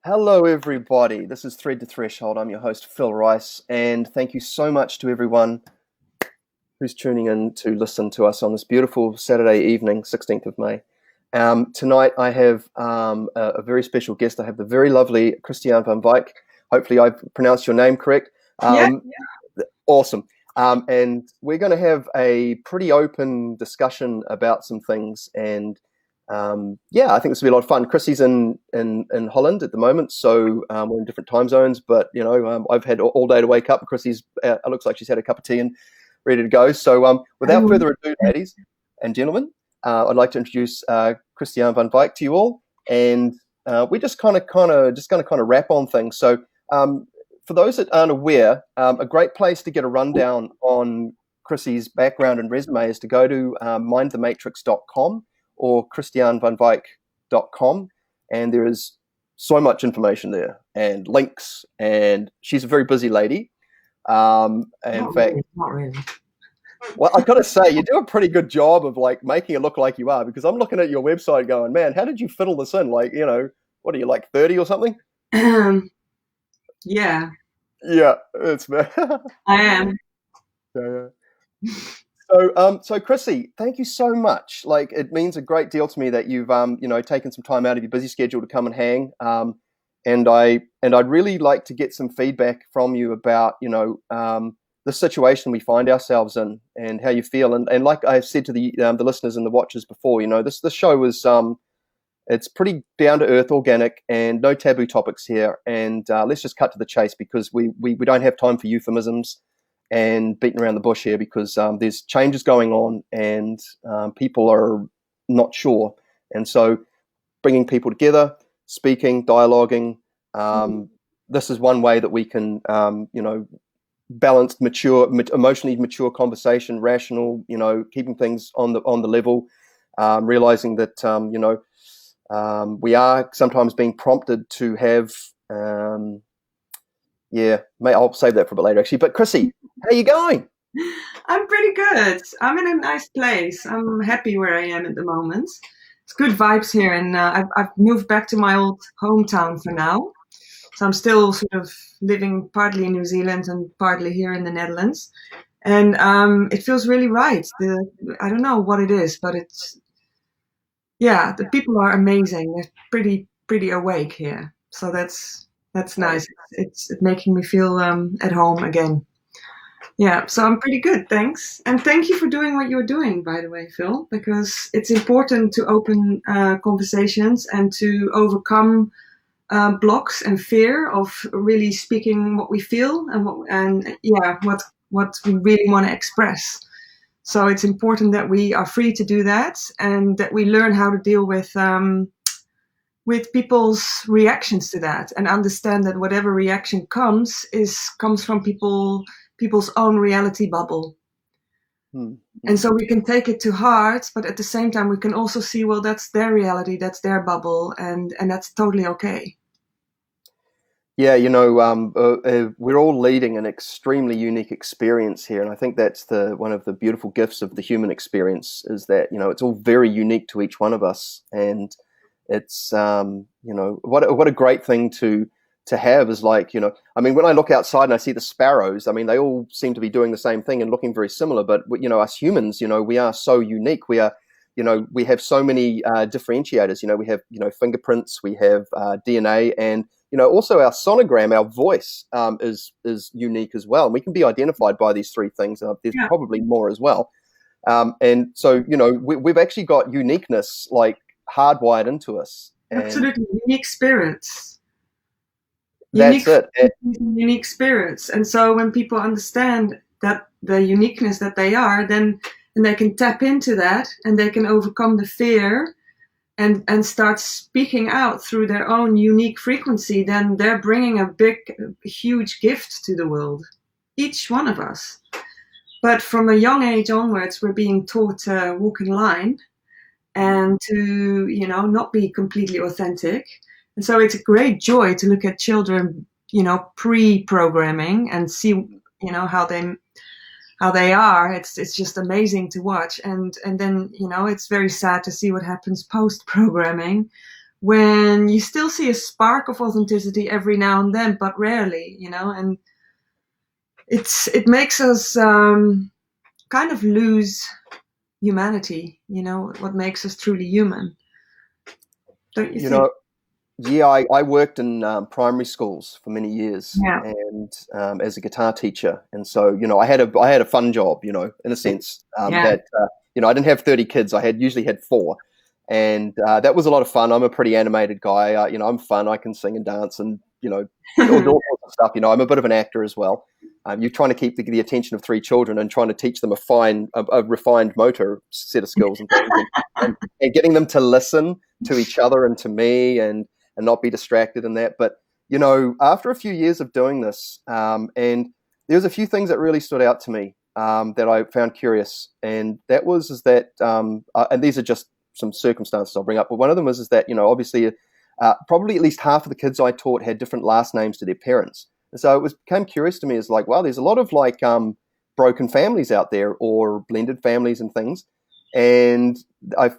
Hello, everybody. This is Thread to Threshold. I'm your host, Phil Rice, and thank you so much to everyone who's tuning in to listen to us on this beautiful Saturday evening, 16th of May. Tonight, I have a very special guest. I have the very lovely Christianne van Wijk. Hopefully, I've pronounced your name correct. Yeah. Awesome. And we're going to have a pretty open discussion about some things. And I think this will be a lot of fun. Chrissy's in Holland at the moment, so we're in different time zones. But I've had all day to wake up. Chrissy's it looks like she's had a cup of tea and ready to go. So without further ado, ladies and gentlemen, I'd like to introduce Christianne van Wijk to you all, and we're just going to wrap on things. So for those that aren't aware, a great place to get a rundown on Chrissy's background and resume is to go to mindthematrix.com or christianevanwijk.com, and there is so much information there and links, and she's a very busy lady. Not really. Well, I've got to say, you do a pretty good job of like making it look like you are, because I'm looking at your website going, man, how did you fiddle this in? Like, what are you, like 30 or something? Yeah. Yeah, it's I am. yeah. So Chrissy, thank you so much. Like, it means a great deal to me that you've taken some time out of your busy schedule to come and hang. And I'd really like to get some feedback from you about the situation we find ourselves in and how you feel. And like I've said to the listeners and the watchers before, this show was it's pretty down to earth, organic, and no taboo topics here. And let's just cut to the chase, because we don't have time for euphemisms and beating around the bush here, because there's changes going on, and people are not sure. And so bringing people together, speaking, dialoguing, this is one way that we can, balanced, mature, emotionally mature conversation, rational, keeping things on the level, realizing that, we are sometimes being prompted to have, I'll save that for a bit later, actually. But Chrissy, how are you going? I'm pretty good. I'm in a nice place. I'm happy where I am at the moment. It's good vibes here, and I've moved back to my old hometown for now. So I'm still sort of living partly in New Zealand and partly here in the Netherlands. And it feels really right. I don't know what it is, but the people are amazing. They're pretty awake here. So that's nice. It's making me feel at home again. Yeah, so I'm pretty good, thanks. And thank you for doing what you're doing, by the way, Phil, because it's important to open conversations and to overcome blocks and fear of really speaking what we feel and what we really want to express. So it's important that we are free to do that, and that we learn how to deal with people's reactions to that, and understand that whatever reaction comes from people's own reality bubble. And so we can take it to heart, but at the same time we can also see, well, that's their reality, that's their bubble, and that's totally okay. Yeah, we're all leading an extremely unique experience here, and I think that's one of the beautiful gifts of the human experience, is that it's all very unique to each one of us, and it's what a great thing to have is, like, I mean, when I look outside and I see the sparrows, I mean, they all seem to be doing the same thing and looking very similar, but us humans, we are so unique. We are, we have so many differentiators. We have fingerprints, we have DNA, and also our sonogram, our voice is unique as well. And we can be identified by these three things. There's probably more as well. And so, we've actually got uniqueness like hardwired into us. Absolutely. Unique spirits. That's it. Unique spirits. And so when people understand that the uniqueness that they are, then they can tap into that, and they can overcome the fear and start speaking out through their own unique frequency, then they're bringing a huge gift to the world, each one of us. But from a young age onwards, we're being taught to walk in line and to, not be completely authentic. And so it's a great joy to look at children, pre-programming and see, how they are. It's just amazing to watch. And then, it's very sad to see what happens post-programming, when you still see a spark of authenticity every now and then, but rarely, and it makes us kind of lose humanity, what makes us truly human, don't you You think? know, yeah, I worked in primary schools for many years, Yeah, and as a guitar teacher, and so I had a fun job, in a sense yeah, that I didn't have 30 kids. I had usually had four, and that was a lot of fun. I'm a pretty animated guy. I'm fun. I can sing and dance, and all sorts of stuff. I'm a bit of an actor as well. You're trying to keep the attention of three children and trying to teach them a refined motor set of skills and things, and getting them to listen to each other and to me, and not be distracted in that. But after a few years of doing this, and there was a few things that really stood out to me that I found curious, and that was is that, and these are just some circumstances I'll bring up, but one of them is that obviously, probably at least half of the kids I taught had different last names to their parents, and so became curious to me as like, wow, there's a lot of like broken families out there or blended families and things. And I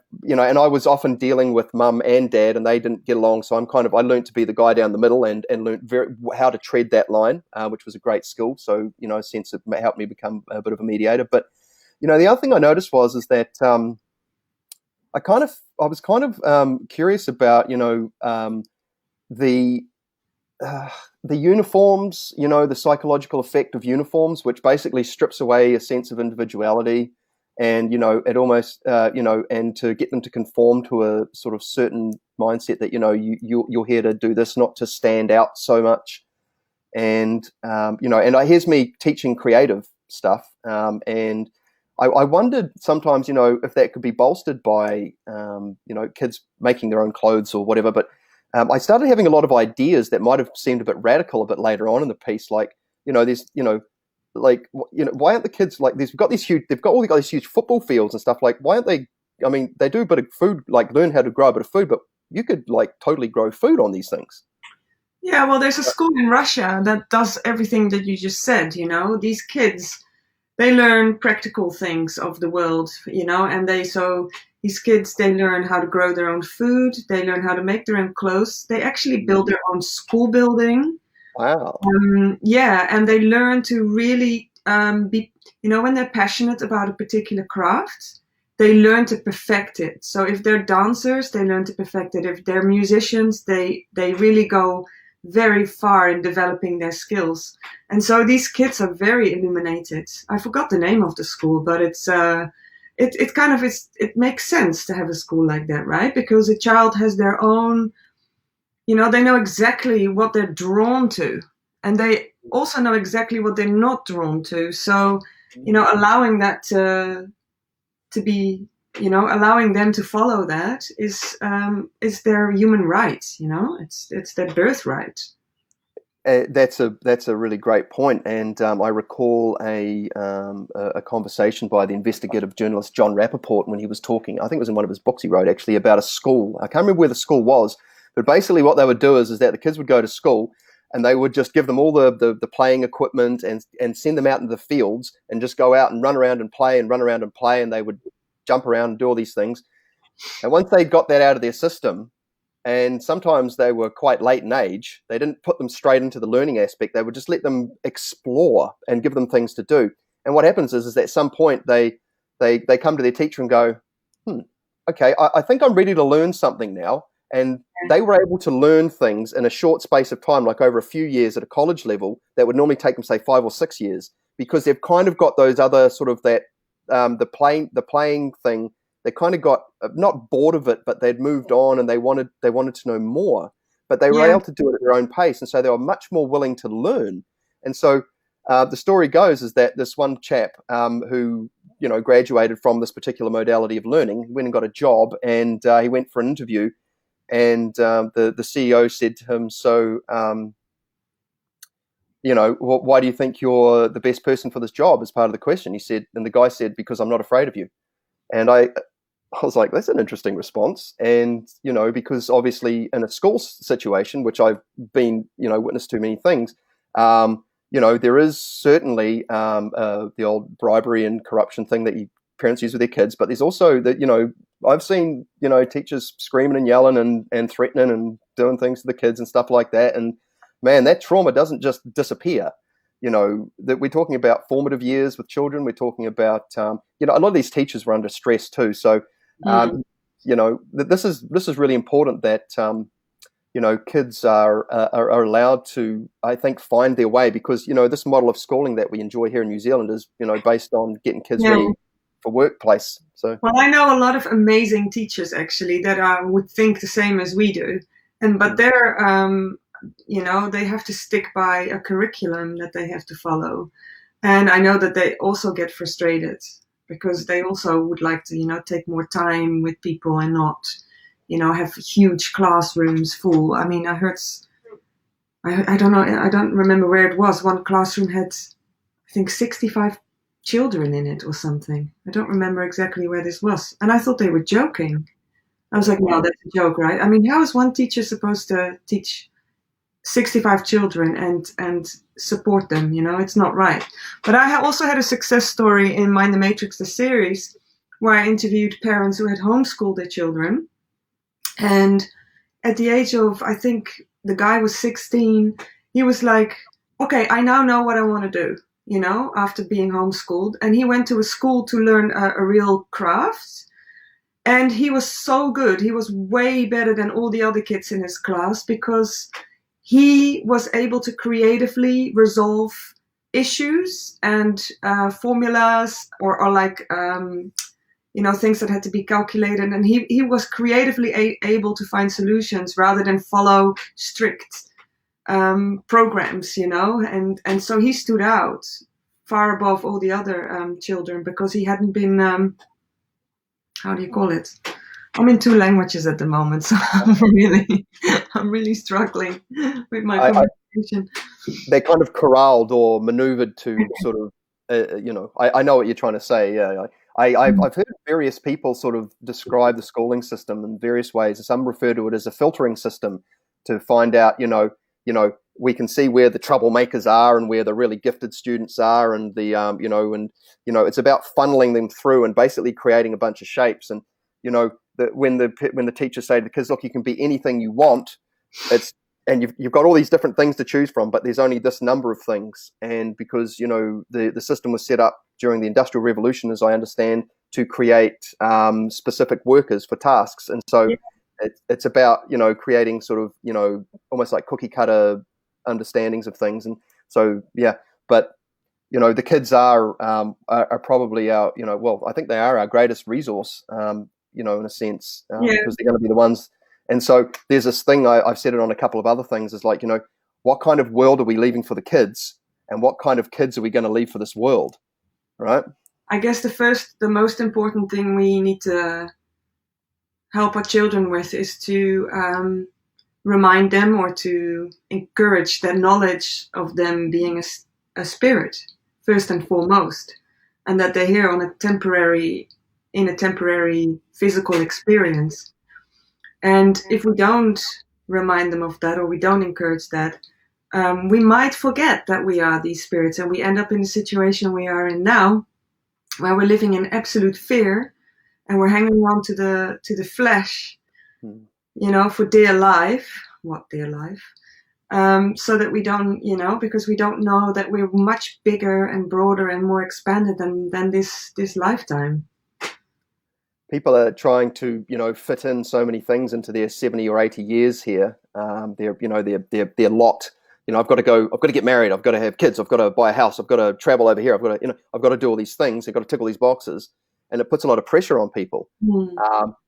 was often dealing with mum and dad, and they didn't get along. So I learned to be the guy down the middle, and learned how to tread that line, which was a great skill. So, a sense it helped me become a bit of a mediator. But, the other thing I noticed is that I was kind of curious about, the uh, the uniforms, the psychological effect of uniforms, which basically strips away a sense of individuality, and it almost, and to get them to conform to a sort of certain mindset that you're here to do this, not to stand out so much, and here's me teaching creative stuff, and I wondered sometimes, if that could be bolstered by kids making their own clothes or whatever, but I started having a lot of ideas that might have seemed a bit radical a bit later on in the piece, like there's like why aren't the kids like this? They've got all got these huge football fields and stuff. Like, why aren't they? I mean, they do a bit of food, like learn how to grow a bit of food, but you could like totally grow food on these things. yeah. Well, there's a school in Russia that does everything that you just said. These kids, they learn practical things of the world, and these kids, they learn how to grow their own food, they learn how to make their own clothes, they actually build their own school building. Wow. Yeah, and they learn to really be, when they're passionate about a particular craft, they learn to perfect it. So if they're dancers, they learn to perfect it. If they're musicians, they really go very far in developing their skills. And so these kids are very illuminated. I forgot the name of the school, but it kind of it makes sense to have a school like that, right? Because a child has their own, they know exactly what they're drawn to, and they also know exactly what they're not drawn to. So, allowing that to be, allowing them to follow that is their human right. It's their birthright. That's a really great point, and I recall a conversation by the investigative journalist Jon Rappoport when he was talking. I think it was in one of his books he wrote actually about a school. I can't remember where the school was, but basically what they would do is that the kids would go to school, and they would just give them all the playing equipment, and send them out into the fields and just go out and run around and play and run around and play, and they would jump around and do all these things. And once they got that out of their system, and sometimes they were quite late in age, they didn't put them straight into the learning aspect. They would just let them explore and give them things to do. And what happens is that at some point they come to their teacher and go, okay, I think I'm ready to learn something now. And they were able to learn things in a short space of time, like over a few years at a college level, that would normally take them, say, 5 or 6 years, because they've kind of got those other sort of that the playing thing. They kind of got not bored of it, but they'd moved on, and they wanted to know more. But they were Yeah. able to do it at their own pace, and so they were much more willing to learn. And so the story goes is that this one chap who graduated from this particular modality of learning went and got a job, and he went for an interview, and the CEO said to him, "So, why do you think you're the best person for this job?" As part of the question, he said, and the guy said, "Because I'm not afraid of you." And I was like, that's an interesting response. And, because obviously in a school situation, which I've been, witness to many things, there is certainly the old bribery and corruption thing that parents use with their kids, but there's also that, I've seen, teachers screaming and yelling and threatening and doing things to the kids and stuff like that. And man, that trauma doesn't just disappear. That we're talking about formative years with children. We're talking about, a lot of these teachers were under stress too. So, this is really important that, kids are allowed to, I think, find their way, because, this model of schooling that we enjoy here in New Zealand is, based on getting kids ready for workplace. So, well, I know a lot of amazing teachers actually that would think the same as we do, but they're, they have to stick by a curriculum that they have to follow, and I know that they also get frustrated because they also would like to, take more time with people and not, have huge classrooms full. I mean, I heard, I don't know, I don't remember where it was. One classroom had, I think, 65 children in it or something. I don't remember exactly where this was. And I thought they were joking. I was like, no, that's a joke, right? I mean, how is one teacher supposed to teach 65 children and support them? It's not right. But I also had a success story in Mind the Matrix, the series, where I interviewed parents who had homeschooled their children. And at the age of, I think the guy was 16, he was like, okay, I now know what I want to do, after being homeschooled. And he went to a school to learn a real craft. And he was so good. He was way better than all the other kids in his class because he was able to creatively resolve issues and formulas or like, things that had to be calculated. And he was creatively able to find solutions rather than follow strict programs, and so he stood out far above all the other children because he hadn't been, how do you call it? I'm in two languages at the moment, so I'm really struggling with my communication. They're kind of corralled or maneuvered to sort of, I know what you're trying to say. Yeah, I've heard various people sort of describe the schooling system in various ways. Some refer to it as a filtering system to find out, we can see where the troublemakers are and where the really gifted students are, and it's about funneling them through and basically creating a bunch of shapes. And when the teachers say to the kids, look, you can be anything you want, and you've got all these different things to choose from, but there's only this number of things. And because the system was set up during the Industrial Revolution, as I understand, to create specific workers for tasks, and so it's about creating sort of almost like cookie cutter understandings of things. And so but the kids are probably our I think they are our greatest resource, in a sense, because they're going to be the ones. And so there's this thing, I've said it on a couple of other things, is like, what kind of world are we leaving for the kids, and what kind of kids are we going to leave for this world, right? I guess the most important thing we need to help our children with is to remind them or to encourage their knowledge of them being a spirit, first and foremost, and that they're here in a temporary physical experience. And if we don't remind them of that, or we don't encourage that, we might forget that we are these spirits, and we end up in the situation we are in now, where we're living in absolute fear, and we're hanging on to the flesh, for dear life. What dear life? So that we don't, because we don't know that we're much bigger and broader and more expanded than this lifetime. People are trying to, fit in so many things into their 70 or 80 years here. They're lot. I've got to get married. I've got to have kids. I've got to buy a house. I've got to travel over here. I've got to do all these things. I've got to tick all these boxes, and it puts a lot of pressure on people.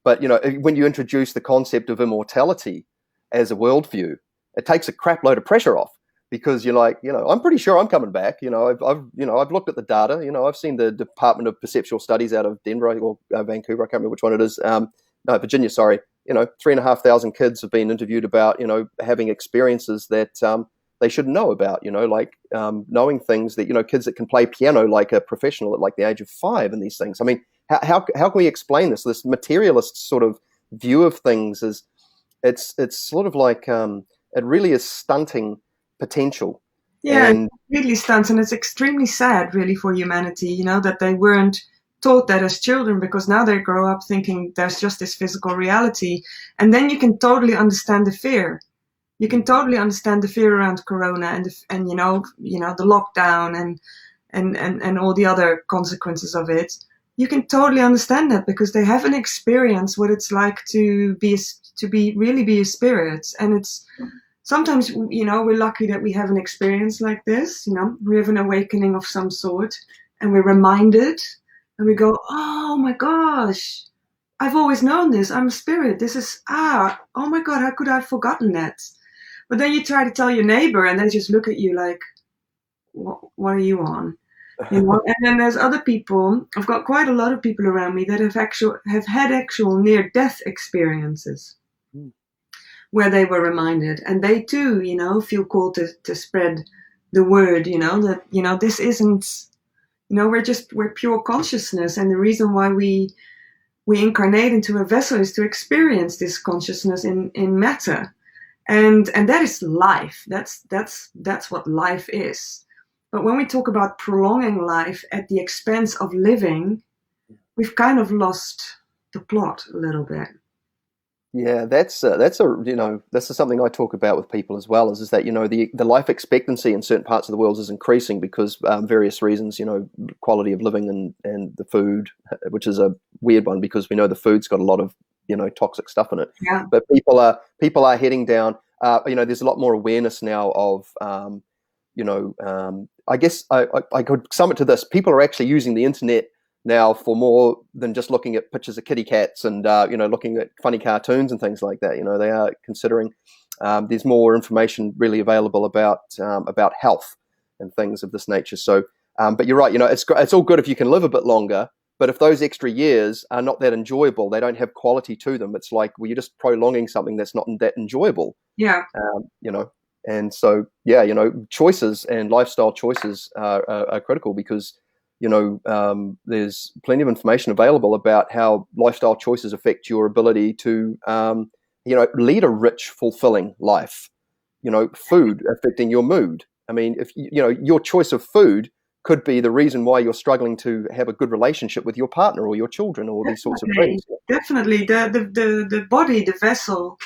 But when you introduce the concept of immortality as a worldview, it takes a crap load of pressure off, because you're like, I'm pretty sure I'm coming back. I've looked at the data. I've seen the Department of Perceptual Studies out of Denver or Vancouver. I can't remember which one it is. No, Virginia. Sorry. 3,500 kids have been interviewed about, having experiences that they shouldn't know about. Knowing things that kids that can play piano like a professional at like the age of 5, and these things. I mean, how can we explain this? This materialist sort of view of things is it's sort of like it really is stunting potential. Yeah, and it really stunts, and it's extremely sad, really, for humanity. That they weren't taught that as children, because now they grow up thinking there's just this physical reality. And then you can totally understand the fear. You can totally understand the fear around Corona and the lockdown and all the other consequences of it. You can totally understand that because they haven't experienced what it's like to really be a spirit. And it's sometimes, we're lucky that we have an experience like this. We have an awakening of some sort, and we're reminded, and we go, oh my gosh, I've always known this. I'm a spirit. This is, oh my God, how could I have forgotten that? But then you try to tell your neighbor, and they just look at you like, what are you on? And then there's other people. I've got quite a lot of people around me that have had actual near-death experiences where they were reminded, and they too, feel called to spread the word, that this isn't, we're pure consciousness, and the reason why we incarnate into a vessel is to experience this consciousness in matter, and that is life. That's what life is. But when we talk about prolonging life at the expense of living, we've kind of lost the plot a little bit. Yeah, that's something I talk about with people as well. Is that the life expectancy in certain parts of the world is increasing because various reasons. Quality of living and the food, which is a weird one because we know the food's got a lot of toxic stuff in it. Yeah. But people are heading down. There's a lot more awareness now of I guess I could sum it to this: people are actually using the internet now for more than just looking at pictures of kitty cats and looking at funny cartoons and things like that. They are considering there's more information really available about health and things of this nature. So, but you're right. It's all good if you can live a bit longer, but if those extra years are not that enjoyable, they don't have quality to them. It's like, well, you're just prolonging something that's not that enjoyable. Yeah. And so, choices and lifestyle choices are critical because, there's plenty of information available about how lifestyle choices affect your ability to, lead a rich, fulfilling life. Food affecting your mood. I mean, if your choice of food could be the reason why you're struggling to have a good relationship with your partner or your children or these sorts of things. Definitely, the body, the vessel,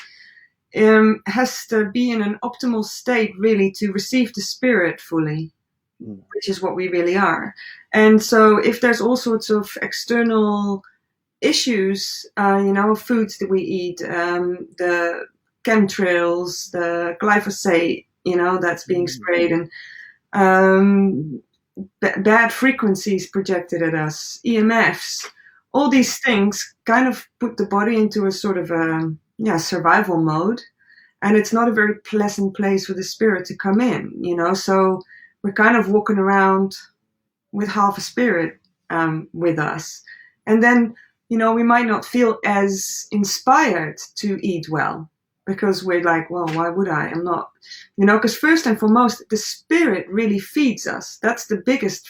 has to be in an optimal state really to receive the spirit fully, which is what we really are. And so if there's all sorts of external issues, foods that we eat, the chemtrails, the glyphosate, that's being sprayed, and bad frequencies projected at us, EMFs, all these things kind of put the body into a sort of survival mode, and it's not a very pleasant place for the spirit to come in, so we're kind of walking around with half a spirit with us, and then we might not feel as inspired to eat well because we're like, well, why would I? I'm not, because first and foremost, the spirit really feeds us. That's the biggest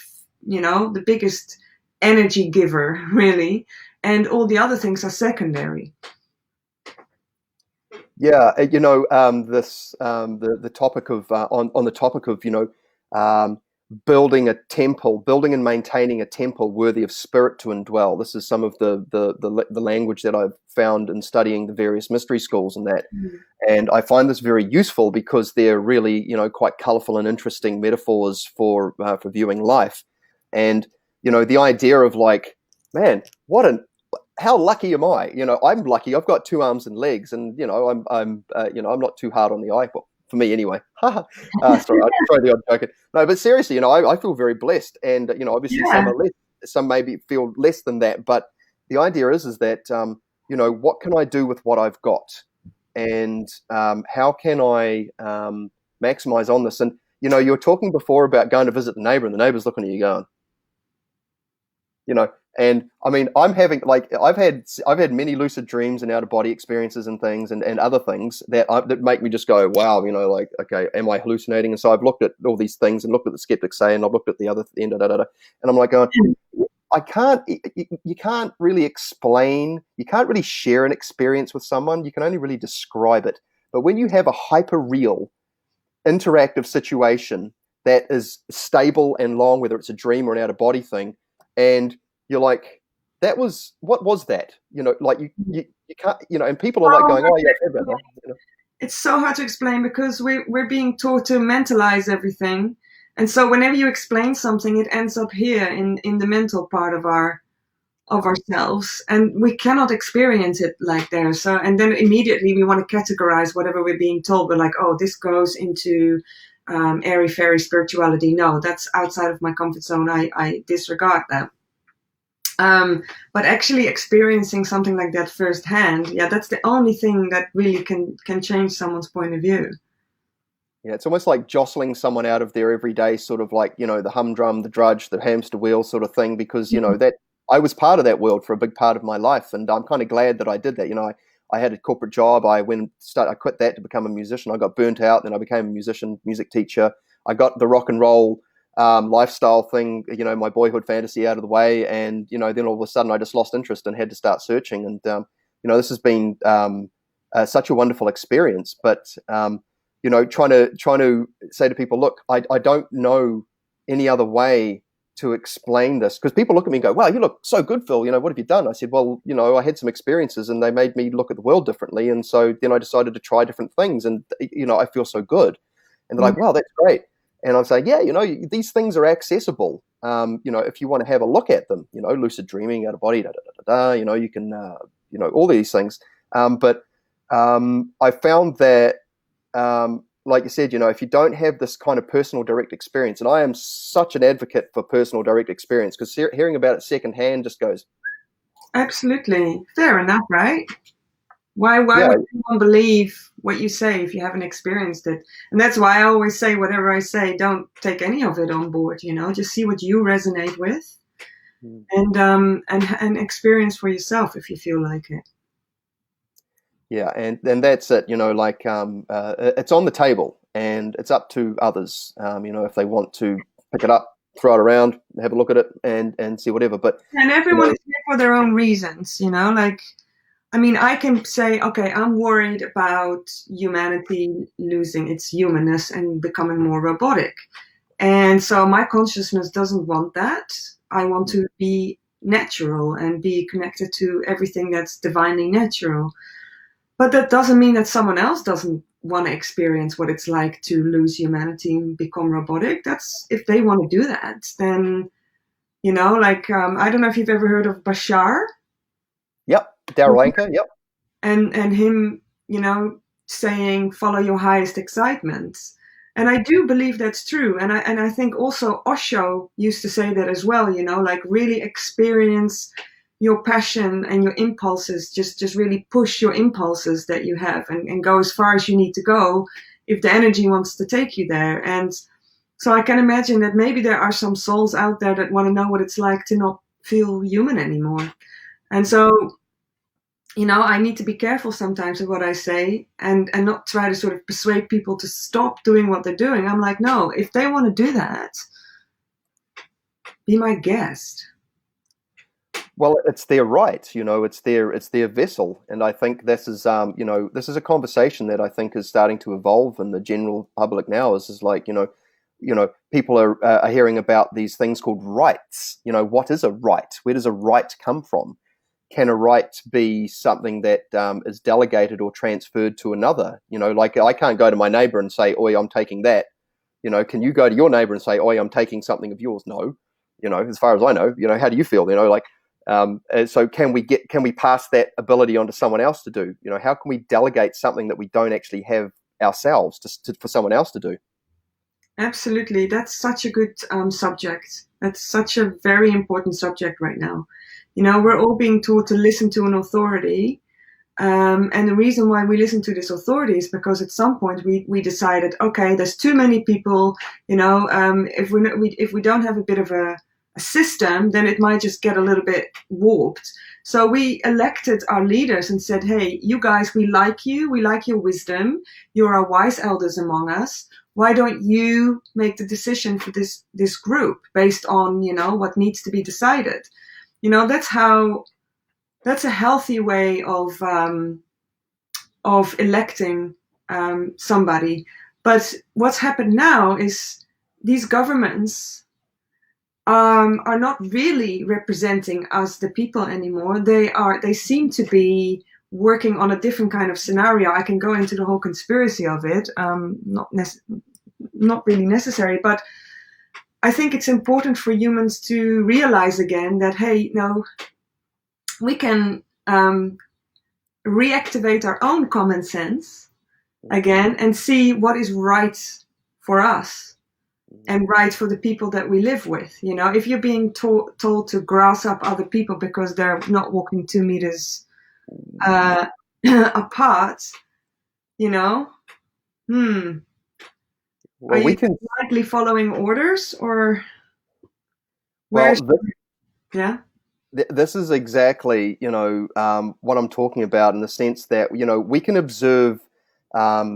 energy giver, really, and all the other things are secondary. Yeah, the topic of on the topic of building a temple, building and maintaining a temple worthy of spirit to indwell. This is some of the language that I've found in studying the various mystery schools and that, and I find this very useful because they're really quite colourful and interesting metaphors for viewing life, and the idea of like, man, how lucky am I? I'm lucky. I've got 2 arms and legs, and I'm not too hard on the eye. Well, for me anyway. Sorry, I try the odd joke. No, but seriously, I feel very blessed, and obviously some are less, some maybe feel less than that. But the idea is that what can I do with what I've got, and how can I maximize on this? And you were talking before about going to visit the neighbor, and the neighbor's looking at you going, and I mean, I'm having I've had many lucid dreams and out of body experiences and things and other things that make me just go, wow, like, okay, am I hallucinating? And so I've looked at all these things and looked at the skeptics say, and I've looked at the other end, and I'm like going, you can't really explain, you can't really share an experience with someone. You can only really describe it. But when you have a hyper real interactive situation that is stable and long, whether it's a dream or an out of body thing, and you're like, what was that? Like you can't, and people are like Oh, going, oh yeah, I've heard about that. it's so hard to explain because we're being taught to mentalize everything. And so whenever you explain something, it ends up here in the mental part of ourselves, and we cannot experience it like there. So, and then immediately we want to categorize whatever we're being told. We're like, oh, this goes into airy fairy spirituality. No, that's outside of my comfort zone. I disregard that. But actually experiencing something like that firsthand, yeah, that's the only thing that really can change someone's point of view. Yeah, it's almost like jostling someone out of their everyday sort of like, the humdrum, the drudge, the hamster wheel sort of thing, because, that I was part of that world for a big part of my life. And I'm kind of glad that I did that. I had a corporate job. I quit that to become a musician. I got burnt out. Then I became a musician, music teacher. I got the rock and roll lifestyle thing, my boyhood fantasy out of the way. And, then all of a sudden I just lost interest and had to start searching. And, this has been such a wonderful experience. But, trying to say to people, look, I don't know any other way to explain this, because people look at me and go, wow, you look so good, Phil, what have you done? I said, well, I had some experiences and they made me look at the world differently. And so then I decided to try different things, and, I feel so good. And they're like, wow, that's great. And I'm saying, yeah, these things are accessible. If you want to have a look at them, lucid dreaming, out of body, you can, all these things. But I found that, like you said, if you don't have this kind of personal direct experience, and I am such an advocate for personal direct experience, because hearing about it secondhand just goes, Absolutely. Fair enough, right? Why yeah, would anyone believe what you say if you haven't experienced it? And that's why I always say whatever I say, don't take any of it on board, just see what you resonate with, and experience for yourself if you feel like it. yeah, and that's it. Like it's on the table, and it's up to others. If they want to pick it up, throw it around, have a look at it, and see whatever. But And everyone is here for their own reasons, like, I mean, I can say, okay, I'm worried about humanity losing its humanness and becoming more robotic. And so my consciousness doesn't want that. I want to be natural and be connected to everything that's divinely natural. But that doesn't mean that someone else doesn't want to experience what it's like to lose humanity and become robotic. That's if they want to do that, then, like, I don't know if you've ever heard of Bashar. Yep, Darryl Anchor. Yep. And him, saying follow your highest excitement. And I do believe that's true. And I think also Osho used to say that as well, like really experience your passion and your impulses, just really push your impulses that you have, and go as far as you need to go if the energy wants to take you there. And so I can imagine that maybe there are some souls out there that want to know what it's like to not feel human anymore. And so, I need to be careful sometimes of what I say, and not try to sort of persuade people to stop doing what they're doing. I'm like, no, if they want to do that, be my guest. Well, it's their right, it's their vessel, and I think this is, this is a conversation that I think is starting to evolve in the general public now. Is like, people are hearing about these things called rights. What is a right? Where does a right come from? Can a right be something that is delegated or transferred to another? Like I can't go to my neighbor and say, "Oi, I'm taking that." Can you go to your neighbor and say, "Oi, I'm taking something of yours"? No. As far as I know, how do you feel? So can we pass that ability on to someone else to do? How can we delegate something that we don't actually have ourselves for someone else to do? Absolutely. That's such a good subject. That's such a very important subject right now. We're all being taught to listen to an authority. And the reason why we listen to this authority is because at some point we decided, okay, there's too many people, if we don't have a bit of a system, then it might just get a little bit warped. So we elected our leaders and said, hey, you guys, we like your wisdom, you're our wise elders among us. Why don't you make the decision for this group based on, what needs to be decided? That's a healthy way of electing somebody. But what's happened now is these governments are not really representing us, the people, anymore. They seem to be working on a different kind of scenario. I can go into the whole conspiracy of it, not really necessary, but I think it's important for humans to realize again that, hey, no, we can reactivate our own common sense again and see what is right for us and right for the people that we live with. You know, if you're being told to grass up other people because they're not walking 2 meters apart, you know, are Well, we you can. blindly following orders, or where's Well, yeah? this is exactly, what I'm talking about, in the sense that, we can observe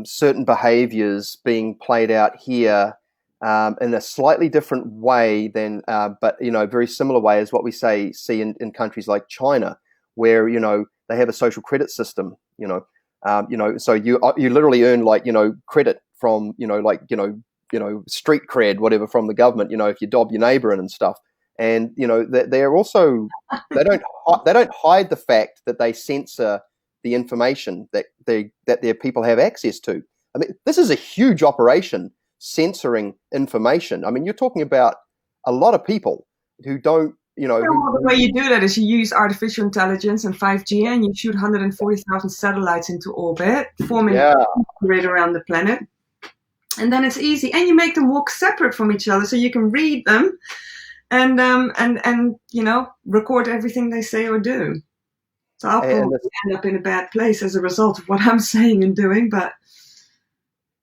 certain behaviors being played out here in a slightly different way than, but, very similar way as what we see in countries like China, where, they have a social credit system, so you literally earn, like, credit from, street cred, whatever, from the government, if you dob your neighbor in and stuff. And they're also, they don't hide the fact that they censor the information that their people have access to. I mean, this is a huge operation, censoring information. I mean, you're talking about a lot of people who don't, Well, the way you do that is you use artificial intelligence and 5G, and you shoot 140,000 satellites into orbit, forming yeah. a grid around the planet. And then it's easy, and you make them walk separate from each other, so you can read them and record everything they say or do. So I'll probably end up in a bad place as a result of what I'm saying and doing, but.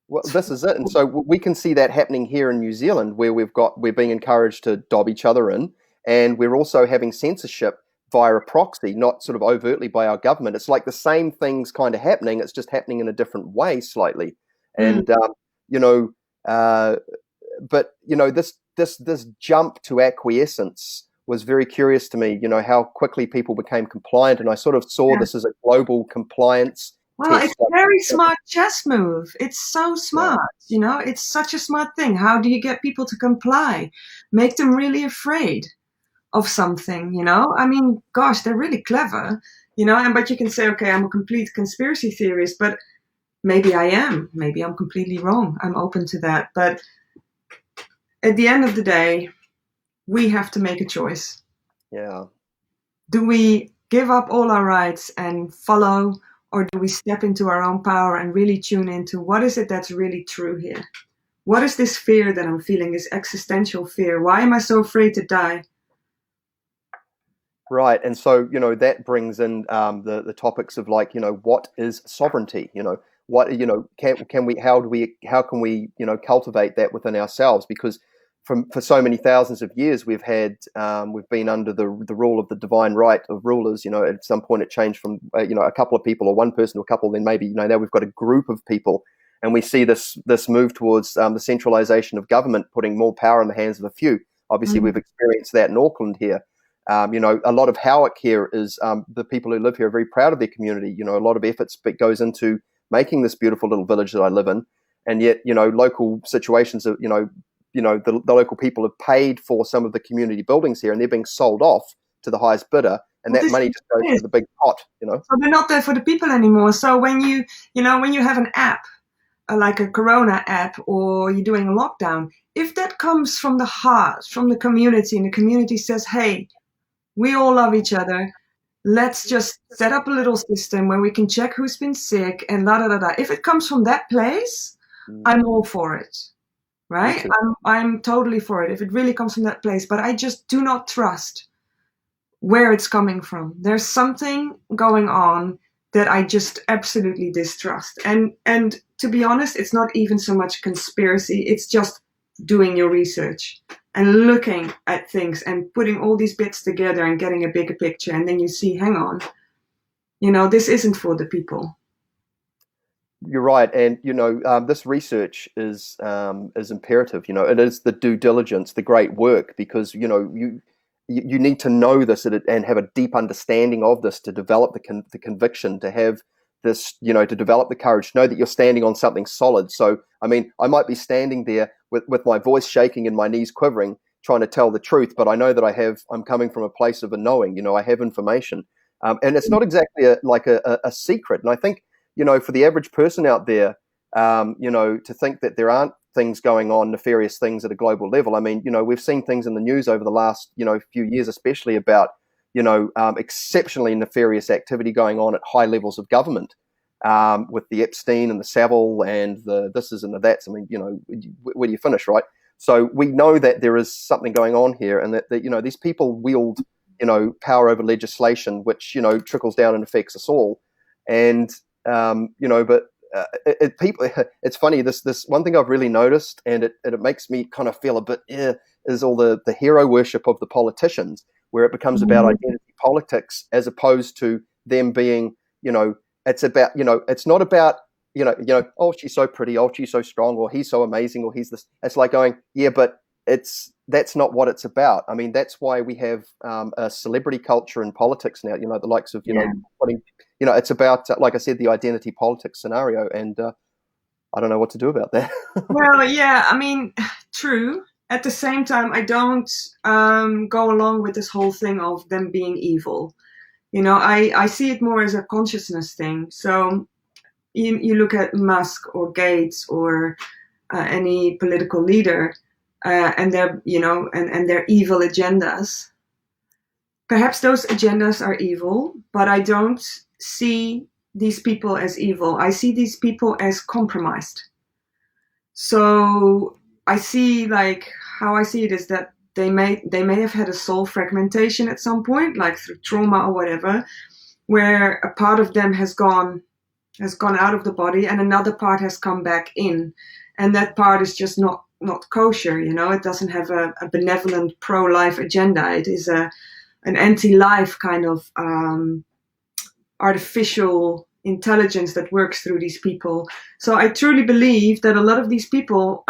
Well, this is it. And so we can see that happening here in New Zealand, where we're being encouraged to dob each other in, and we're also having censorship via a proxy, not sort of overtly by our government. It's like the same things kind of happening. It's just happening in a different way slightly. And, but, this jump to acquiescence was very curious to me, how quickly people became compliant. And I sort of saw this as a global compliance. Well, it's a very smart chess move. It's so smart, it's such a smart thing. How do you get people to comply? Make them really afraid of something, I mean, gosh, they're really clever, but you can say, okay, I'm a complete conspiracy theorist, but maybe I am. Maybe I'm completely wrong. I'm open to that. But at the end of the day, we have to make a choice. Yeah. Do we give up all our rights and follow, or do we step into our own power and really tune into what is it that's really true here? What is this fear that I'm feeling, this existential fear? Why am I so afraid to die? Right. And so, that brings in the topics of, like, what is sovereignty? What, can we, how can we, cultivate that within ourselves? Because for so many thousands of years, we've been under the rule of the divine right of rulers. At some point it changed from, a couple of people or one person to a couple. Then maybe, now we've got a group of people, and we see this move towards the centralization of government, putting more power in the hands of a few. Obviously, we've experienced that in Auckland here. A lot of Howick here is the people who live here are very proud of their community. A lot of efforts goes into making this beautiful little village that I live in, and yet, local situations are, the local people have paid for some of the community buildings here, and they're being sold off to the highest bidder, and that money just goes to the big pot. So they're not there for the people anymore. So when you have an app, like a Corona app, or you're doing a lockdown, if that comes from the heart, from the community, and the community says, hey, we all love each other, let's just set up a little system where we can check who's been sick and la da da da. If it comes from that place, I'm all for it, right? I'm totally for it if it really comes from that place. But I just do not trust where it's coming from. There's something going on that I just absolutely distrust. And to be honest, it's not even so much conspiracy. It's just doing your research and looking at things and putting all these bits together and getting a bigger picture. And then you see, hang on, this isn't for the people. You're right. And, this research is imperative. It is the due diligence, the great work, because, you need to know this and have a deep understanding of this to develop the conviction, to have this, to develop the courage, to know that you're standing on something solid. So, I mean, I might be standing there with my voice shaking and my knees quivering, trying to tell the truth, but I know that I'm coming from a place of a knowing. I have information, and it's not exactly a secret. And I think, for the average person out there, to think that there aren't things going on, nefarious things at a global level. I mean, we've seen things in the news over the last, few years, especially about, exceptionally nefarious activity going on at high levels of government, with the Epstein and the Savile and the thises and the that's. I mean, where do you finish, right? So we know that there is something going on here, and that these people wield, power over legislation, which, trickles down and affects us all. And, but people, it's funny, this one thing I've really noticed, and it makes me kind of feel a bit, is all the hero worship of the politicians, where it becomes about identity politics as opposed to them being, it's about, it's not about, oh, she's so pretty, oh, she's so strong, or he's so amazing, or he's this. It's like going, yeah, but that's not what it's about. I mean, that's why we have a celebrity culture in politics now, the likes of, putting, it's about, like I said, the identity politics scenario, and I don't know what to do about that. Well, yeah, I mean, true. At the same time, I don't go along with this whole thing of them being evil. I see it more as a consciousness thing. So you look at Musk or Gates or any political leader, and their and their evil agendas. Perhaps those agendas are evil, but I don't see these people as evil. I see these people as compromised. So I see, like, how I see it is that they may have had a soul fragmentation at some point, like through trauma or whatever, where a part of them has gone out of the body and another part has come back in, and that part is just not kosher. It doesn't have a benevolent pro-life agenda. It is an anti-life kind of artificial intelligence that works through these people. So I truly believe that a lot of these people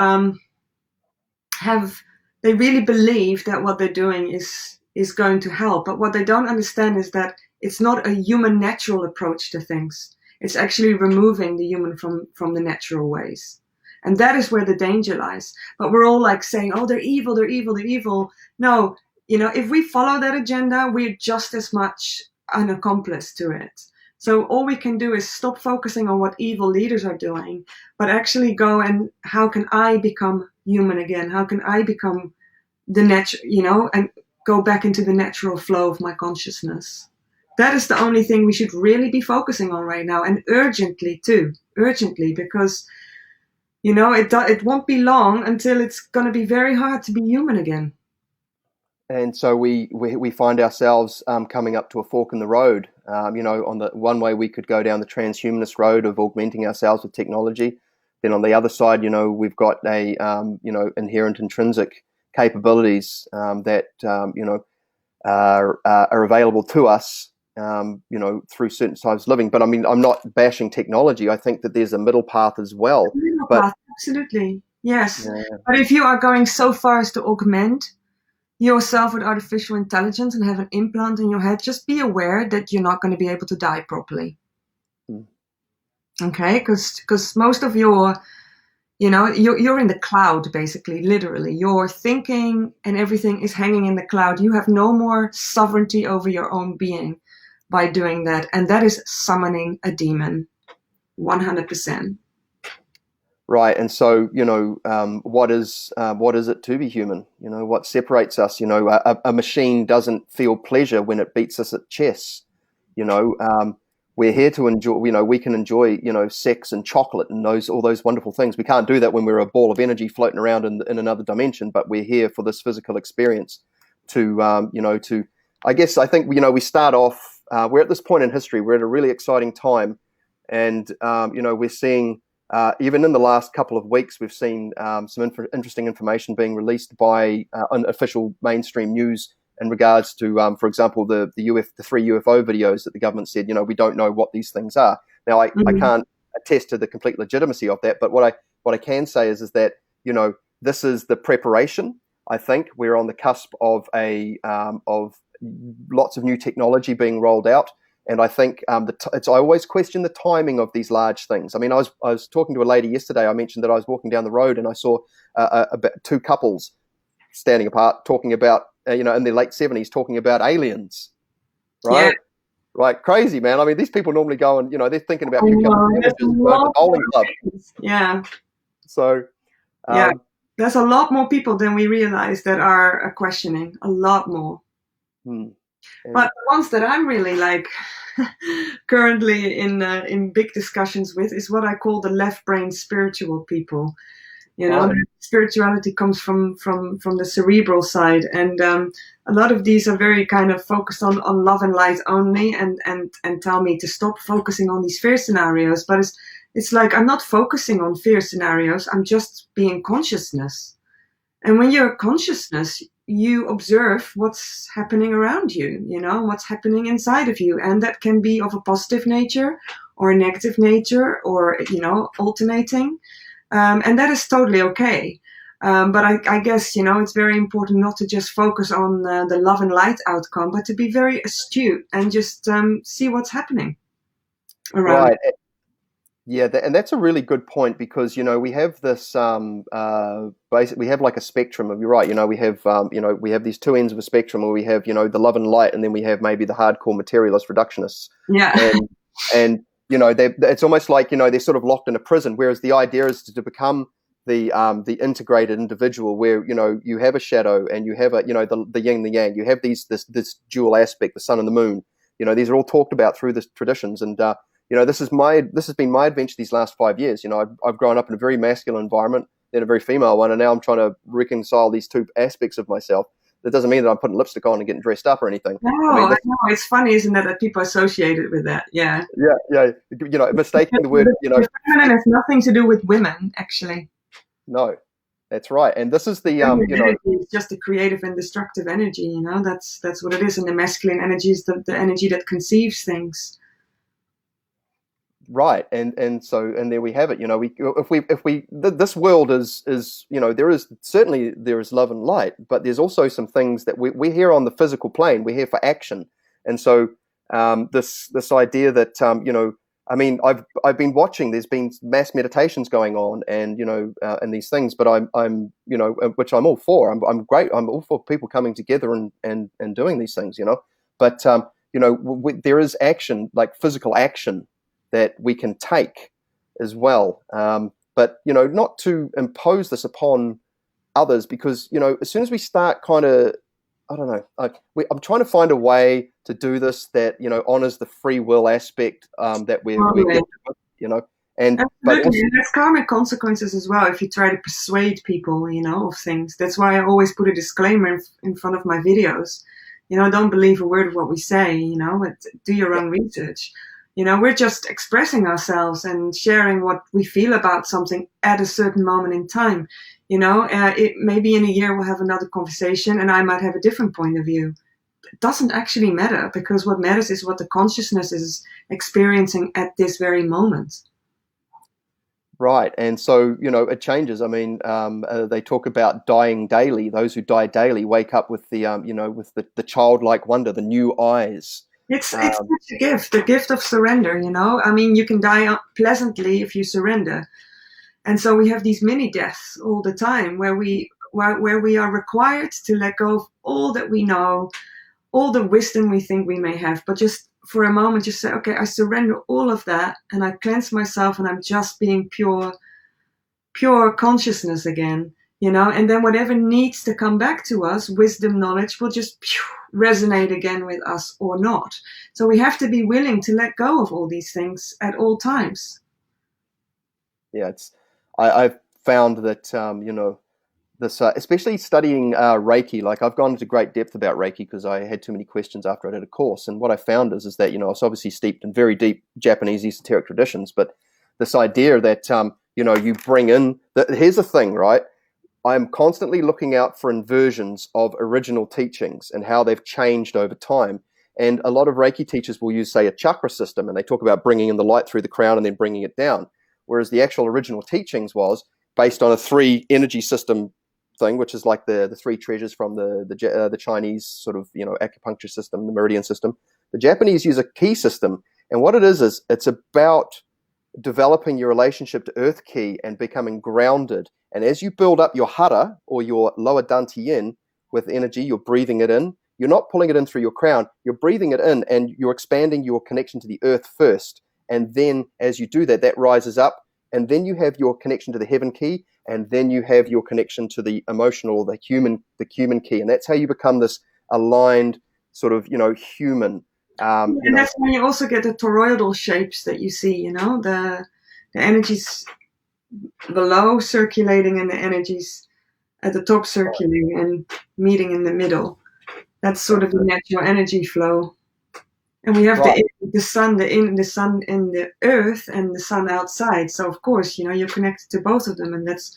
they really believe that what they're doing is going to help. But what they don't understand is that it's not a human natural approach to things. It's actually removing the human from the natural ways. And that is where the danger lies. But we're all like saying, oh, they're evil, they're evil, they're evil. No, if we follow that agenda, we're just as much an accomplice to it. So all we can do is stop focusing on what evil leaders are doing, but actually go and how can I become human again? How can I become the natural, and go back into the natural flow of my consciousness? That is the only thing we should really be focusing on right now, and urgently too. Urgently, because, it won't be long until it's going to be very hard to be human again. And so we find ourselves coming up to a fork in the road. On the one way, we could go down the transhumanist road of augmenting ourselves with technology. Then on the other side, we've got a inherent intrinsic capabilities that are available to us, through certain types of living. But I mean, I'm not bashing technology. I think that there's a middle path as well. Absolutely, yes. Yeah. But if you are going so far as to augment yourself with artificial intelligence and have an implant in your head, just be aware that you're not going to be able to die properly. Okay, because most of your, you're in the cloud, basically, literally. Your thinking and everything is hanging in the cloud. You have no more sovereignty over your own being by doing that, and that is summoning a demon, 100%. Right, and so what is it to be human? What separates us? A machine doesn't feel pleasure when it beats us at chess. We're here to enjoy. We can enjoy sex and chocolate and all those wonderful things. We can't do that when we're a ball of energy floating around in another dimension. But we're here for this physical experience. I think we start off. We're at this point in history. We're at a really exciting time, and we're seeing. Even in the last couple of weeks, we've seen some interesting information being released by unofficial mainstream news in regards to, for example, the 3 UFO videos that the government said, we don't know what these things are. Now, I can't attest to the complete legitimacy of that, but what I can say is that this is the preparation. I think we're on the cusp of of lots of new technology being rolled out. And I think I always question the timing of these large things. I mean, I was talking to a lady yesterday. I mentioned that I was walking down the road and I saw two couples standing apart, talking about, in their late 70s, talking about aliens, Yeah. right? Like crazy, man. I mean, these people normally go and, they're thinking about I picking up know, the there's a sandwiches, going to the lot more bowling club. things. Yeah. So, Yeah. um, There's a lot more people than we realize that are questioning. A lot more. and But the ones that I'm really like currently in big discussions with is what I call the left brain spiritual people. right, Spirituality comes from the cerebral side, and a lot of these are very kind of focused on love and light only, and tell me to stop focusing on these fear scenarios. But it's like I'm not focusing on fear scenarios. I'm just being consciousness. And when you're consciousness, you observe what's happening around you, what's happening inside of you. And that can be of a positive nature or a negative nature or, alternating. And that is totally okay. But I guess, it's very important not to just focus on the love and light outcome, but to be very astute and just see what's happening around. right. Yeah, and that's a really good point because we have this basically we have like a spectrum of, you're right, we have we have these two ends of a spectrum where we have the love and light, and then we have maybe the hardcore materialist reductionists. Yeah. And it's almost like they're sort of locked in a prison, whereas the idea is to become the integrated individual where you have a shadow and you have a the yin and the yang, you have this dual aspect, the sun and the moon. These are all talked about through the traditions, and this has been my adventure these last 5 years. I've grown up in a very masculine environment, then a very female one, and now I'm trying to reconcile these two aspects of myself. That doesn't mean that I'm putting lipstick on and getting dressed up or anything. No, I know. It's funny, isn't it, that people associate it with that? Yeah. Yeah. Mistaking the word, The feminine has nothing to do with women, actually. No, that's right. And this is the it's just a creative and destructive energy. That's what it is. And the masculine energy is the energy that conceives things. Right, and there we have it. This world is there is love and light, but there's also some things that we're here on the physical plane. We're here for action, and so this idea that I've been watching. There's been mass meditations going on, and and these things, but I'm which I'm all for. I'm great. I'm all for people coming together and doing these things. But there is action, like physical action, that we can take as well, but not to impose this upon others, because as soon as we start kind of, I don't know, I'm trying to find a way to do this that honors the free will aspect that we're gifted with, and absolutely, but also, and there's karmic consequences as well if you try to persuade people, of things. That's why I always put a disclaimer in front of my videos. Don't believe a word of what we say. But do your own research. We're just expressing ourselves and sharing what we feel about something at a certain moment in time. It maybe in a year we'll have another conversation and I might have a different point of view. It doesn't actually matter, because what matters is what the consciousness is experiencing at this very moment. right, and so it changes. I mean, they talk about dying daily. Those who die daily wake up with with the childlike wonder, the new eyes. It's such a gift, the gift of surrender, I mean, you can die pleasantly if you surrender. And so we have these mini deaths all the time where we are required to let go of all that we know, all the wisdom we think we may have, but just for a moment, just say, okay, I surrender all of that and I cleanse myself and I'm just being pure consciousness again, and then whatever needs to come back to us, wisdom, knowledge, will just resonate again with us or not. So we have to be willing to let go of all these things at all times. Yeah, I've found that this especially studying Reiki. Like, I've gone into great depth about Reiki because I had too many questions after I did a course, and what I found is that it's obviously steeped in very deep Japanese esoteric traditions, but this idea that you bring in here's the thing, right? I'm constantly looking out for inversions of original teachings and how they've changed over time. And a lot of Reiki teachers will use, say, a chakra system, and they talk about bringing in the light through the crown and then bringing it down. Whereas the actual original teachings was based on a 3 energy system thing, which is like the 3 treasures from the Chinese sort of acupuncture system, the meridian system. The Japanese use a key system, and what it is it's about developing your relationship to Earth Key and becoming grounded. And as you build up your hara or your lower dantian with energy, you're breathing it in. You're not pulling it in through your crown. You're breathing it in, and you're expanding your connection to the earth first. And then as you do that, that rises up. And then you have your connection to the heaven key. And then you have your connection to the emotional, the human key. And that's how you become this aligned sort of, human. And that's when you also get the toroidal shapes that you see, the energies below circulating and the energies at the top circulating and meeting in the middle. That's sort of the natural energy flow. And we have the sun, the sun in the earth and the sun outside. So of course, you're connected to both of them, and that's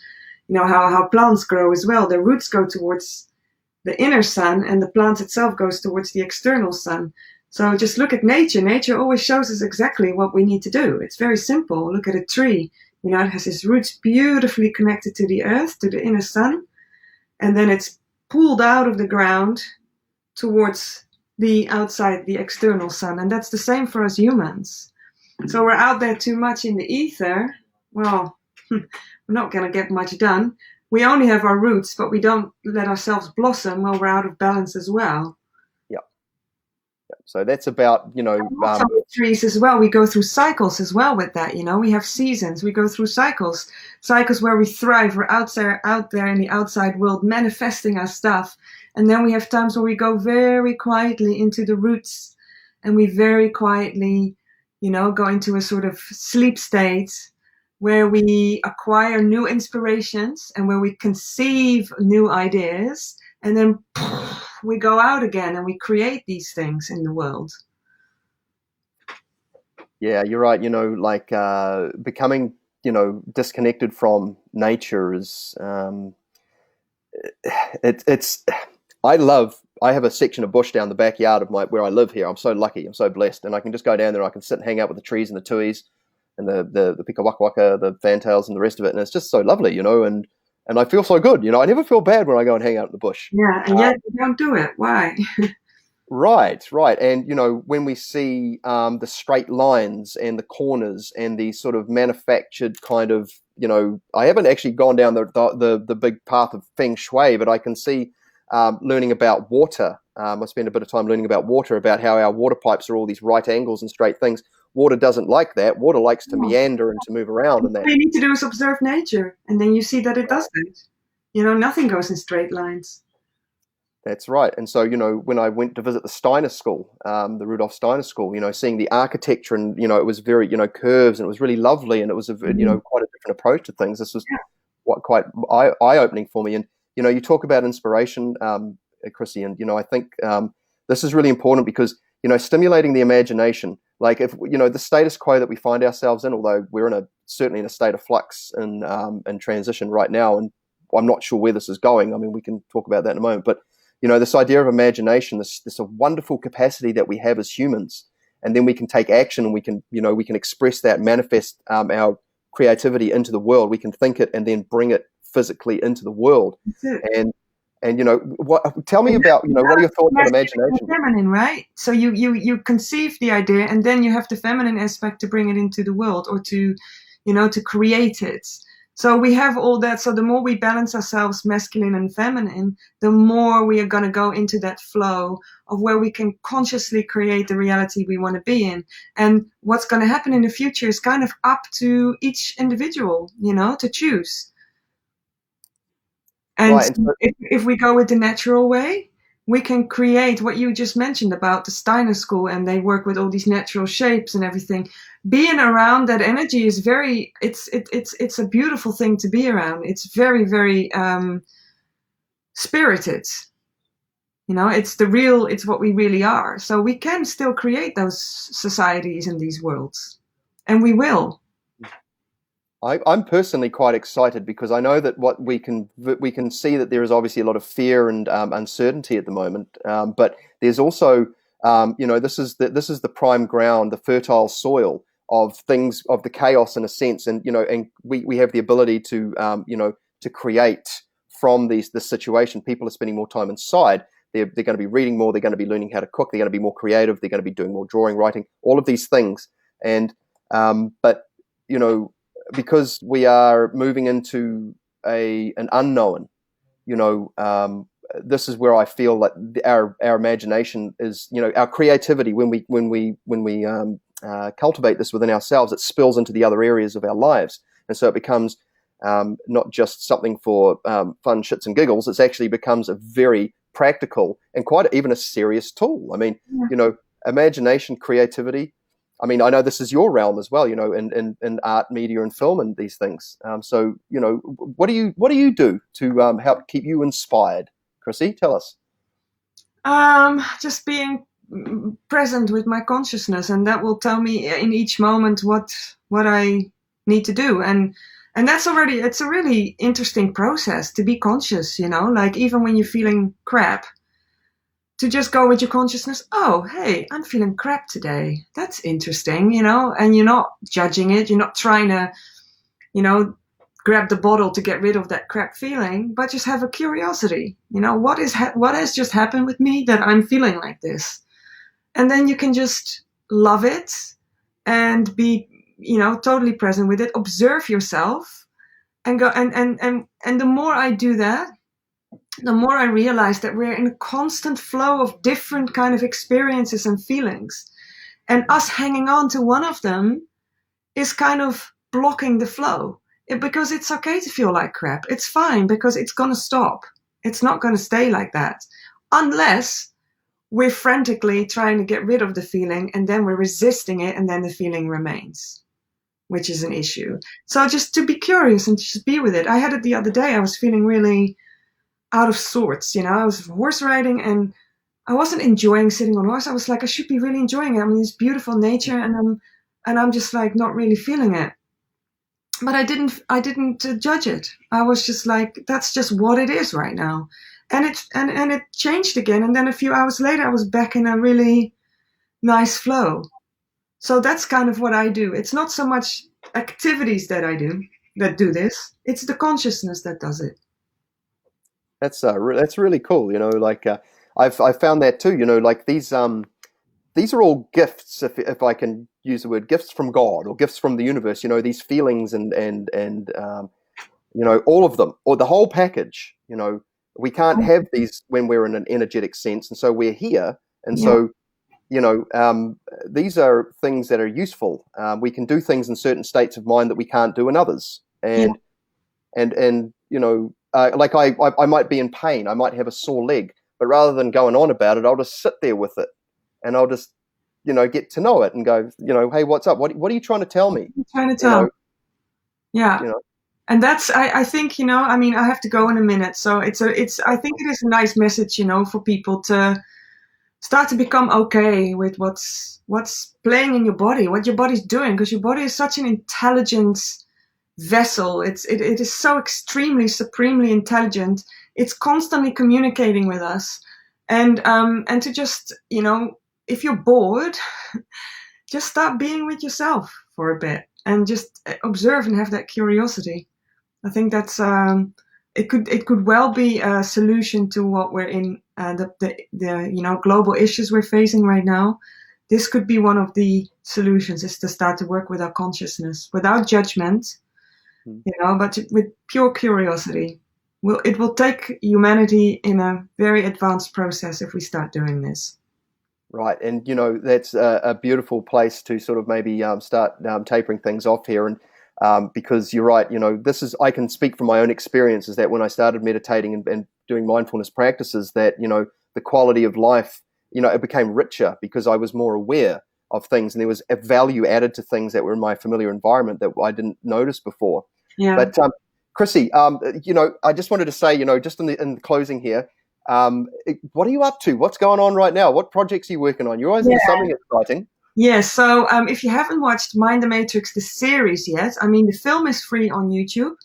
how plants grow as well. The roots go towards the inner sun, and the plant itself goes towards the external sun. So just look at nature. Nature always shows us exactly what we need to do. It's very simple. Look at a tree. It has its roots beautifully connected to the earth, to the inner sun, and then it's pulled out of the ground towards the outside, the external sun. And that's the same for us humans. So we're out there too much in the ether. Well, we're not going to get much done. We only have our roots, but we don't let ourselves blossom. Well, we're out of balance as well. So that's about, trees as well. We go through cycles as well with that. We have seasons. We go through cycles where we thrive. We're out there in the outside world manifesting our stuff. And then we have times where we go very quietly into the roots, and we very quietly, go into a sort of sleep state where we acquire new inspirations and where we conceive new ideas, and then we go out again and we create these things in the world. Yeah, you're right. Becoming, disconnected from nature is, I have a section of bush down the backyard of where I live here. I'm so lucky. I'm so blessed. And I can just go down there and I can sit and hang out with the trees and the tuis and the pika waka waka, the fantails and the rest of it. And it's just so lovely, and I feel so good. I never feel bad when I go and hang out in the bush. Yeah, and yet you don't do it. Why? Right. And, when we see the straight lines and the corners and the sort of manufactured kind of, I haven't actually gone down the big path of feng shui, but I can see learning about water. I spend a bit of time learning about water, about how our water pipes are all these right angles and straight things. Water doesn't like that. Water likes to meander and to move around. And that. What you need to do is observe nature, and then you see that it doesn't. Nothing goes in straight lines. That's right. And so, when I went to visit the Steiner School, the Rudolf Steiner School, seeing the architecture and, it was very, curves, and it was really lovely, and it was, quite a different approach to things. This was quite eye-opening for me. And, you talk about inspiration, Chrissie, and, I think this is really important because, stimulating the imagination, like if, the status quo that we find ourselves in, although we're certainly in a state of flux and transition right now, and I'm not sure where this is going. I mean, we can talk about that in a moment, but this idea of imagination, this a wonderful capacity that we have as humans, and then we can take action and we can express that, manifest our creativity into the world. We can think it and then bring it physically into the world. And tell me about, what are your thoughts on imagination? Feminine, right? So you conceive the idea, and then you have the feminine aspect to bring it into the world, or to create it. So we have all that. So the more we balance ourselves, masculine and feminine, the more we are going to go into that flow of where we can consciously create the reality we want to be in. And what's going to happen in the future is kind of up to each individual, to choose. And right. If we go with the natural way, we can create what you just mentioned about the Steiner School, and they work with all these natural shapes and everything. Being around that energy is it's a beautiful thing to be around. It's very, very spirited. It's what we really are. So we can still create those societies and these worlds, and we will. I'm personally quite excited because I know that what we can see that there is obviously a lot of fear and uncertainty at the moment, but there's also this is the prime ground, the fertile soil of things, of the chaos in a sense, and we have the ability to to create from this situation. People are spending more time inside. They're going to be reading more. They're going to be learning how to cook. They're going to be more creative. They're going to be doing more drawing, writing, all of these things, and but because we are moving into an unknown, this is where I feel that our imagination is, our creativity, when we cultivate this within ourselves, it spills into the other areas of our lives, and so it becomes not just something for fun shits and giggles. It actually becomes a very practical and quite even a serious tool. I mean, imagination, creativity. I mean, I know this is your realm as well, in art, media, and film, and these things. So, what do you do to help keep you inspired, Chrissy? Tell us. Just being present with my consciousness, and that will tell me in each moment what I need to do, and it's a really interesting process to be conscious. Like even when you're feeling crap, to just go with your consciousness. Oh, hey, I'm feeling crap today. That's interesting, and you're not judging it. You're not trying to, grab the bottle to get rid of that crap feeling, but just have a curiosity. What has just happened with me that I'm feeling like this? And then you can just love it and be, totally present with it. Observe yourself and go. And the more I do that, the more I realize that we're in a constant flow of different kind of experiences and feelings. And us hanging on to one of them is kind of blocking the flow. Because it's okay to feel like crap. It's fine, because it's going to stop. It's not going to stay like that. Unless we're frantically trying to get rid of the feeling, and then we're resisting it, and then the feeling remains, which is an issue. So just to be curious and just be with it. I had it the other day. I was feeling really out of sorts. I was horse riding and I wasn't enjoying sitting on horse. I was like, I should be really enjoying it. I mean, it's beautiful nature, and I'm just like not really feeling it. But I didn't judge it. I was just like, that's just what it is right now. And it changed again. And then a few hours later, I was back in a really nice flow. So that's kind of what I do. It's not so much activities that I do that do this. It's the consciousness that does it. That's really cool. Like I've found that too. Like these are all gifts, if I can use the word, gifts from God or gifts from the universe. These feelings and all of them, or the whole package. We can't have these when we're in an energetic sense, and so we're here, and so these are things that are useful. We can do things in certain states of mind that we can't do in others, and like I might be in pain, I might have a sore leg, but rather than going on about it, I'll just sit there with it. And I'll just, get to know it and go, hey, what's up? What are you trying to tell me? I'm trying to tell. Yeah. And that's, I think, I mean, I have to go in a minute. So I think it is a nice message, for people to start to become okay with what's playing in your body, what your body's doing, because your body is such an intelligent vessel. It is so extremely, supremely intelligent. It's constantly communicating with us. And to just, if you're bored, just start being with yourself for a bit and just observe and have that curiosity. I think that's it could well be a solution to what we're in, the global issues we're facing right now. This could be one of the solutions, is to start to work with our consciousness without judgment, but with pure curiosity. It will take humanity in a very advanced process if we start doing this. Right, and that's a beautiful place to sort of maybe start tapering things off here, and because you're right, I can speak from my own experiences that when I started meditating and doing mindfulness practices, that the quality of life, it became richer because I was more aware of things, and there was a value added to things that were in my familiar environment that I didn't notice before. Yeah. But Chrissy, I just wanted to say, just in the closing here. What are you up to? What's going on right now? What projects are you working on? You're always in something exciting. Yeah, so if you haven't watched Mind the Matrix, the series yet, I mean, the film is free on YouTube,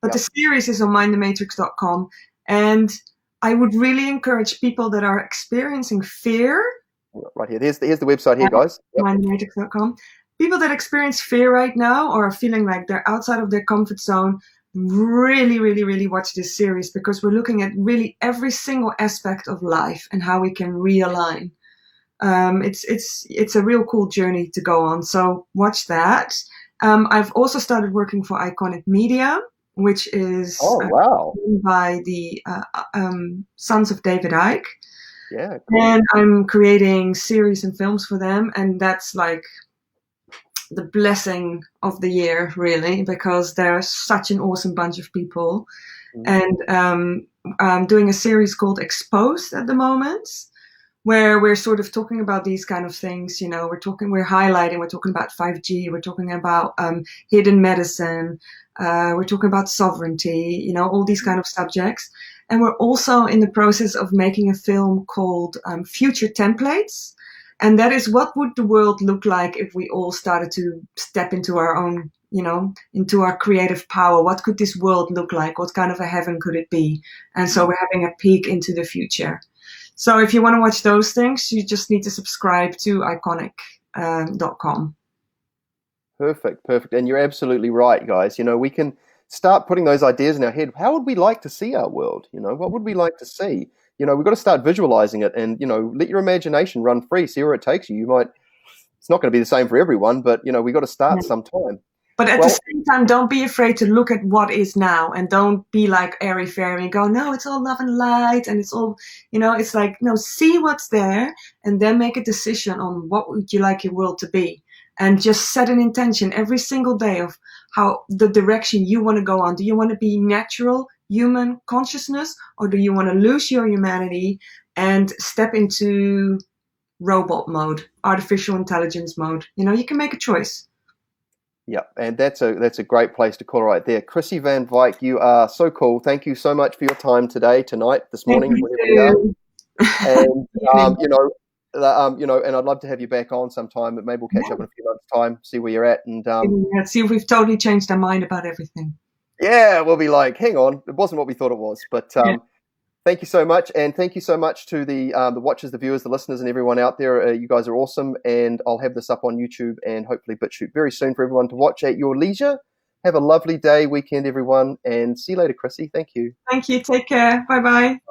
but the series is on mindthematrix.com. And I would really encourage people that are experiencing fear. Right here. Here's the website here, guys. Yep. Mindthematrix.com. People that experience fear right now or are feeling like they're outside of their comfort zone, really, really, really watch this series, because we're looking at really every single aspect of life and how we can realign. It's a real cool journey to go on. So watch that. I've also started working for Iconic Media, which is Oh, wow. run by the sons of David Icke. Yeah, cool. And I'm creating series and films for them. And that's like the blessing of the year, really, because they're such an awesome bunch of people. Mm. And I'm doing a series called Exposed at the moment, where we're sort of talking about these kind of things. We're highlighting, we're talking about 5G, we're talking about hidden medicine, we're talking about sovereignty, all these kind of subjects. And we're also in the process of making a film called Future Templates. And that is, what would the world look like if we all started to step into our own, into our creative power? What could this world look like? What kind of a heaven could it be? And so we're having a peek into the future. So if you want to watch those things, you just need to subscribe to iconic.com. Perfect. And you're absolutely right, guys. We can start putting those ideas in our head. How would we like to see our world? What would we like to see? We've got to start visualizing it and, let your imagination run free, see where it takes you. It's not going to be the same for everyone, but, we've got to start sometime. But at the Well, same time, don't be afraid to look at what is now, and don't be like airy-fairy and go, no, it's all love and light and it's all, it's like, no, see what's there and then make a decision on what would you like your world to be. And just set an intention every single day of how the direction you want to go on. Do you want to be natural human consciousness, or do you want to lose your humanity and step into robot mode, artificial intelligence mode? You can make a choice. yeah, and that's a great place to call it right there. Chrissie van Wijk, you are so cool. Thank you so much for your time today, tonight, this morning, wherever we are. And and I'd love to have you back on sometime, but maybe we'll catch up in a few months' time, see where you're at, and see if we've totally changed our mind about everything. Yeah, we'll be like, hang on, it wasn't what we thought it was. But thank you so much, and thank you so much to the watchers, the viewers, the listeners, and everyone out there. You guys are awesome, and I'll have this up on YouTube and hopefully BitChute very soon for everyone to watch at your leisure. Have a lovely day, weekend, everyone, and see you later, Chrissie. Thank you. Thank you. Take care. Bye-bye.